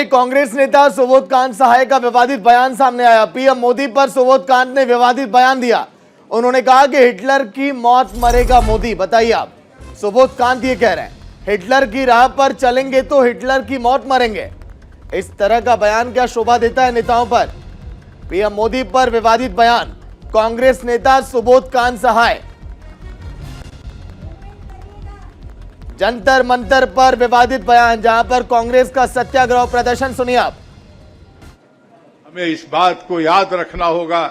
वहीं कांग्रेस नेता सुबोध कांत सहाय का विवादित बयान सामने आया। पीएम मोदी पर सुबोध कांत ने विवादित बयान दिया। उन्होंने कहा कि हिटलर की मौत मरेगा मोदी। बताइए आप, सुबोध कांत ये कह रहे हैं हिटलर की राह पर चलेंगे तो हिटलर की मौत मरेंगे। इस तरह का बयान क्या शोभा देता है नेताओं पर? पीएम मोदी पर विवादित बयान, कांग्रेस नेता सुबोध कांत सहाय। जंतर मंतर पर विवादित बयान, जहां पर कांग्रेस का सत्याग्रह प्रदर्शन। सुनिए आप। हमें इस बात को याद रखना होगा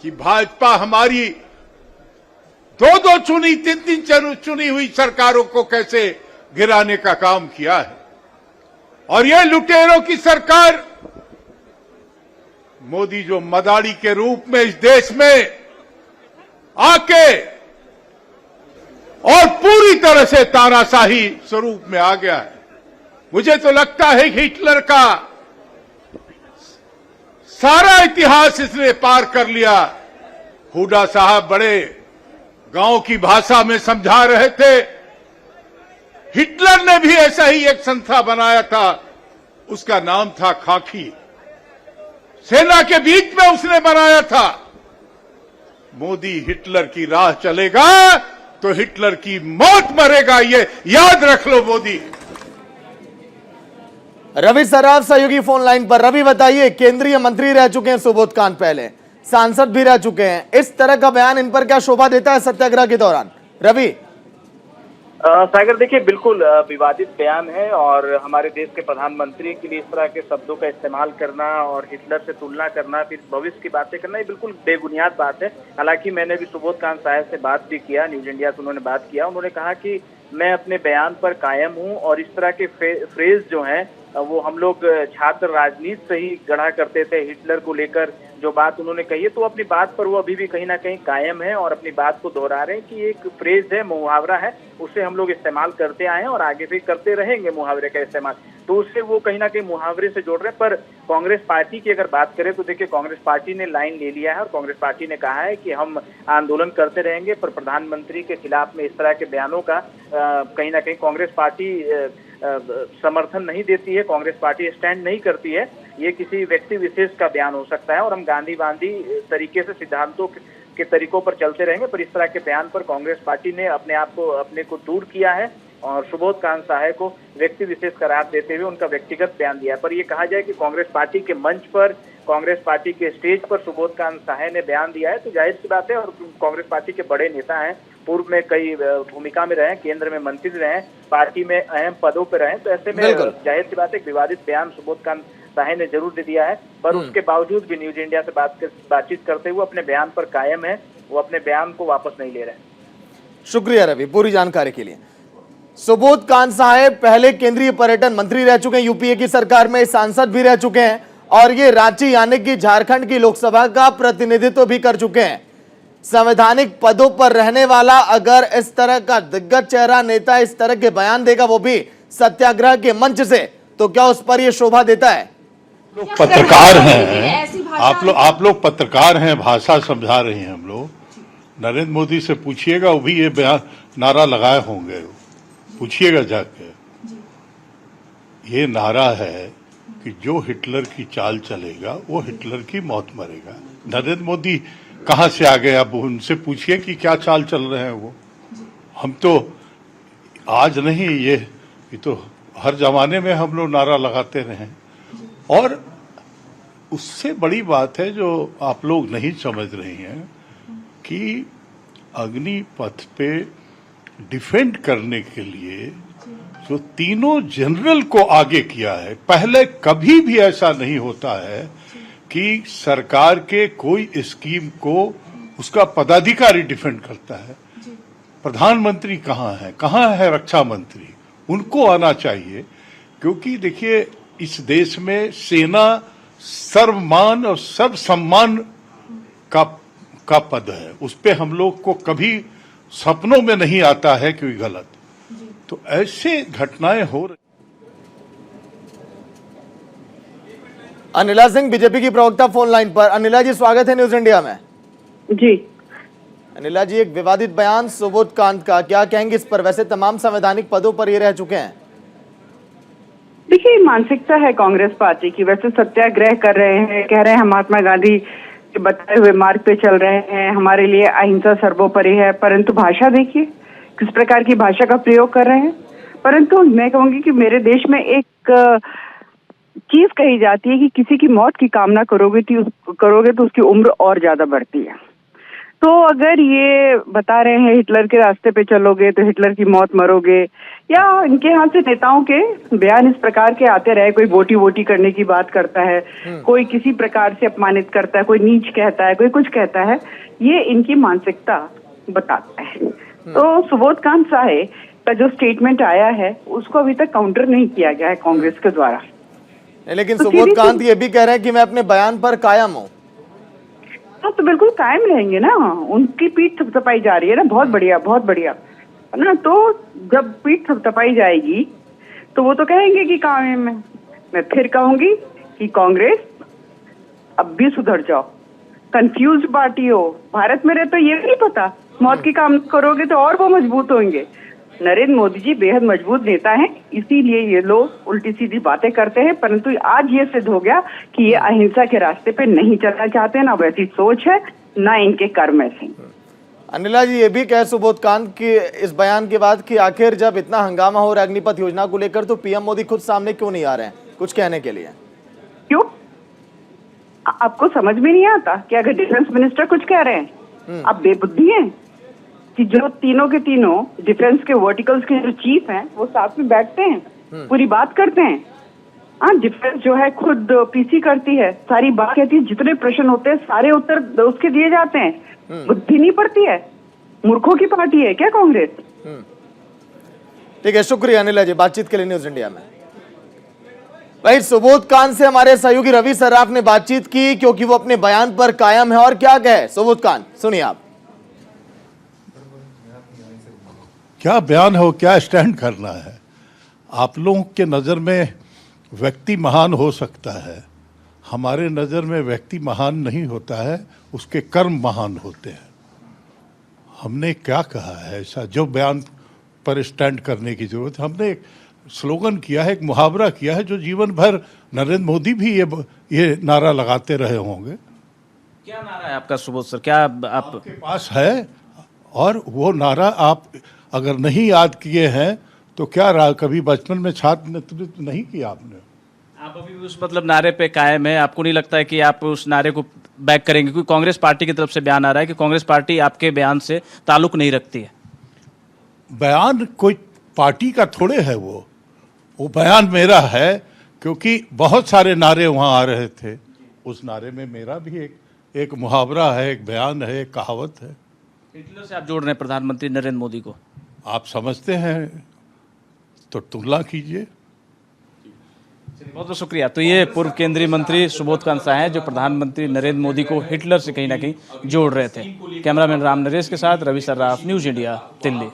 कि भाजपा हमारी दो चुनी तीन चुनी हुई सरकारों को कैसे गिराने का काम किया है, और ये लुटेरों की सरकार मोदी जो मदारी के रूप में इस देश में आके और पूरी तरह से तानाशाही स्वरूप में आ गया है। मुझे तो लगता है कि हिटलर का सारा इतिहास इसने पार कर लिया। हुडा साहब बड़े गांव की भाषा में समझा रहे थे, हिटलर ने भी ऐसा ही एक संस्था बनाया था, उसका नाम था खाकी। सेना के बीच में उसने बनाया था। मोदी हिटलर की राह चलेगा तो हिटलर की मौत मरेगा, ये याद रख लो मोदी। रवि सराफ सहयोगी फोन लाइन पर। रवि बताइए, केंद्रीय मंत्री रह चुके हैं सुबोध कांत, पहले सांसद भी रह चुके हैं, इस तरह का बयान इन पर क्या शोभा देता है सत्याग्रह के दौरान? रवि। सागर, देखिए बिल्कुल विवादित बयान है, और हमारे देश के प्रधानमंत्री के लिए इस तरह के शब्दों का इस्तेमाल करना और हिटलर से तुलना करना, फिर भविष्य की बातें करना, ये बिल्कुल बेबुनियाद बात है। हालांकि मैंने भी सुबोध कांत साहब से बात भी किया, न्यूज इंडिया से उन्होंने बात किया। उन्होंने कहा कि मैं अपने बयान पर कायम हूं, और इस तरह के फ्रेज जो हैं वो हम लोग छात्र राजनीति से ही गढ़ा करते थे। हिटलर को लेकर जो बात उन्होंने कही है, तो अपनी बात पर वो अभी भी कहीं ना कहीं कायम है और अपनी बात को दोहरा रहे हैं कि एक फ्रेज है, मुहावरा है, उसे हम लोग इस्तेमाल करते आए हैं और आगे भी करते रहेंगे मुहावरे का इस्तेमाल। तो उससे वो कहीं ना कहीं मुहावरे से जोड़ रहे हैं। पर कांग्रेस पार्टी की अगर बात करें तो देखिए, कांग्रेस पार्टी ने लाइन ले लिया है और कांग्रेस पार्टी ने कहा है कि हम आंदोलन करते रहेंगे, पर प्रधानमंत्री के खिलाफ में इस तरह के बयानों का कहीं ना कहीं कांग्रेस पार्टी समर्थन नहीं देती है, कांग्रेस पार्टी स्टैंड नहीं करती है। ये किसी व्यक्ति विशेष का बयान हो सकता है और हम गांधीवादी तरीके से सिद्धांतों के तरीकों पर चलते रहेंगे, पर इस तरह के बयान पर कांग्रेस पार्टी ने अपने को दूर किया है और सुबोध कांत साहब को व्यक्ति विशेष करार देते हुए उनका व्यक्तिगत बयान दिया है। पर यह कहा जाए कि कांग्रेस पार्टी के मंच पर, कांग्रेस पार्टी के स्टेज पर सुबोध कांत साहब ने बयान दिया है, तो जाहिर सी बात है, और कांग्रेस पार्टी के बड़े नेता हैं, पूर्व में कई भूमिका में रहे, केंद्र में मंत्री रहे, पार्टी में अहम पदों पर रहे, तो ऐसे में जाहिर सी बात है विवादित बयान सुबोध कांत साहब ने जरूर दे दिया है। पर उसके बावजूद भी न्यूज इंडिया से बातचीत करते हुए अपने बयान पर कायम है, वो अपने बयान को वापस नहीं ले रहे हैं। शुक्रिया रवि पूरी जानकारी के लिए। सुबोध कांत साहब पहले केंद्रीय पर्यटन मंत्री रह चुके हैं, यूपीए की सरकार में सांसद भी रह चुके हैं, और ये रांची यानी कि झारखंड की लोकसभा का प्रतिनिधित्व भी कर चुके हैं। संवैधानिक पदों पर रहने वाला अगर इस तरह का दिग्गज चेहरा नेता इस तरह के बयान देगा, वो भी सत्याग्रह के मंच से, तो क्या उस पर यह शोभा देता है? लोग पत्रकार हैं, आप लोग पत्रकार हैं, भाषा समझा रहे हैं हम लोग। नरेंद्र मोदी से पूछिएगा, वो भी ये बयान नारा लगाए होंगे, पूछिएगा जाके। ये नारा है कि जो हिटलर की चाल चलेगा वो हिटलर की मौत मरेगा। नरेंद्र मोदी कहां से आ गए? अब उनसे पूछिए कि क्या चाल चल रहे हैं वो। हम तो आज नहीं, ये तो हर जमाने में हम लोग नारा लगाते रहे। और उससे बड़ी बात है जो आप लोग नहीं समझ रहे हैं कि अग्निपथ पे डिफेंड करने के लिए जो तीनों जनरल को आगे किया है, पहले कभी भी ऐसा नहीं होता है कि सरकार के कोई स्कीम को उसका पदाधिकारी डिफेंड करता है। प्रधानमंत्री कहाँ है रक्षा मंत्री? उनको आना चाहिए, क्योंकि देखिए इस देश में सेना सर्वमान और सर्व सम्मान का पद है, उस पे हम लोग को कभी सपनों में नहीं आता है कोई गलत। तो ऐसे घटनाएं हो रही। अनिला सिंह बीजेपी की प्रवक्ता फोन लाइन पर। अनिला जी, स्वागत है न्यूज इंडिया में। जी अनिला जी, एक विवादित बयान सुबोध कांत का, क्या कहेंगे इस पर? वैसे तमाम संवैधानिक पदों पर ये रह चुके हैं। देखिए, मानसिकता है कांग्रेस पार्टी की। वैसे सत्याग्रह कर रहे हैं, कह रहे हैं हम महात्मा गांधी के बताए हुए मार्ग पे चल रहे हैं, हमारे लिए अहिंसा सर्वोपरि है, परंतु भाषा देखिए किस प्रकार की भाषा का प्रयोग कर रहे हैं। परंतु मैं कहूंगी कि मेरे देश में एक चीज कही जाती है कि किसी की मौत की कामना करोगे तो उसकी उम्र और ज्यादा बढ़ती है। तो अगर ये बता रहे हैं हिटलर के रास्ते पे चलोगे तो हिटलर की मौत मरोगे, या इनके यहाँ से नेताओं के बयान इस प्रकार के आते रहे, कोई वोटी वोटी करने की बात करता है, कोई किसी प्रकार से अपमानित करता है, कोई नीच कहता है, कोई कुछ कहता है, ये इनकी मानसिकता बताता है। तो सुबोध कांत साहे का जो स्टेटमेंट आया है उसको अभी तक काउंटर नहीं किया गया है कांग्रेस के द्वारा। लेकिन सुबोध कांत ये भी कह रहे हैं कि मैं अपने बयान पर कायम हूँ। हाँ, तो बिल्कुल कायम रहेंगे ना, उनकी पीठ थपथपाई जा रही है ना, बहुत बढ़िया बहुत बढ़िया है ना। तो जब पीठ थपथपाई जाएगी तो वो तो कहेंगे कि कायम है। मैं फिर कहूंगी कि कांग्रेस अब भी सुधर जाओ, कंफ्यूज पार्टी हो। भारत में रहे तो ये नहीं पता, मौत की काम करोगे तो और वो मजबूत होंगे। नरेंद्र मोदी जी बेहद मजबूत नेता हैं, इसीलिए ये लोग उल्टी सीधी बातें करते हैं। परंतु आज ये सिद्ध हो गया कि ये अहिंसा के रास्ते पे नहीं चलना चाहते, ना वैसी सोच है ना इनके कर्म ऐसे। अनिला जी, ये भी कहे सुबोध कांत की इस बयान के बाद कि आखिर जब इतना हंगामा हो रहा है अग्निपथ योजना को लेकर तो पीएम मोदी खुद सामने क्यों नहीं आ रहे हैं कुछ कहने के लिए? क्यों? आपको समझ में नहीं आता कि अगर डिफेंस मिनिस्टर कुछ कह रहे हैं आप बेबुद्धि हैं कि जो तीनों के तीनों डिफेंस के वर्टिकल्स के जो चीफ हैं वो साथ में बैठते हैं, पूरी बात करते हैं। हाँ, डिफेंस जो है खुद पीसी करती है, सारी बात कहती है, जितने प्रश्न होते हैं सारे उत्तर उसके दिए जाते हैं। बुद्धि नहीं पड़ती है? मूर्खों की पार्टी है क्या कांग्रेस? ठीक है, शुक्रिया अनिला जी बातचीत के लिए न्यूज इंडिया में। भाई, सुबोध कांत से हमारे सहयोगी रवि सर्राफ ने बातचीत की क्योंकि वो अपने बयान पर कायम है। और क्या कहे सुबोध कांत, सुनिए आप। क्या बयान हो, क्या स्टैंड करना है? आप लोगों के नज़र में व्यक्ति महान हो सकता है, हमारे नज़र में व्यक्ति महान नहीं होता है, उसके कर्म महान होते हैं। हमने क्या कहा है ऐसा जो बयान पर स्टैंड करने की जरूरत है? हमने एक स्लोगन किया है, एक मुहावरा किया है जो जीवन भर नरेंद्र मोदी भी ये नारा लगाते रहे होंगे। क्या नारा है आपका सुबोध सर? क्या आपके पास है? और वो नारा आप अगर नहीं याद किए हैं तो क्या रहा? कभी बचपन में छात्र नेतृत्व नहीं किया आपने? आप अभी उस मतलब नारे पे कायम है? आपको नहीं लगता है कि आप उस नारे को बैक करेंगे? क्योंकि कांग्रेस पार्टी की तरफ से बयान आ रहा है कि कांग्रेस पार्टी आपके बयान से ताल्लुक नहीं रखती है। बयान कोई पार्टी का थोड़े है, वो बयान मेरा है क्योंकि बहुत सारे नारे वहाँ आ रहे थे। उस नारे में मेरा भी एक मुहावरा है, एक बयान है, एक कहावत है। हिटलर से आप जोड़ रहे हैं प्रधानमंत्री नरेंद्र मोदी को? आप समझते हैं तो तुलना कीजिए। बहुत बहुत शुक्रिया। तो ये पूर्व केंद्रीय मंत्री सुबोध कांत साहे हैं जो प्रधानमंत्री नरेंद्र मोदी को हिटलर से कहीं ना कहीं जोड़ रहे थे। कैमरामैन राम नरेश के साथ रवि सर्राफ, न्यूज इंडिया, दिल्ली।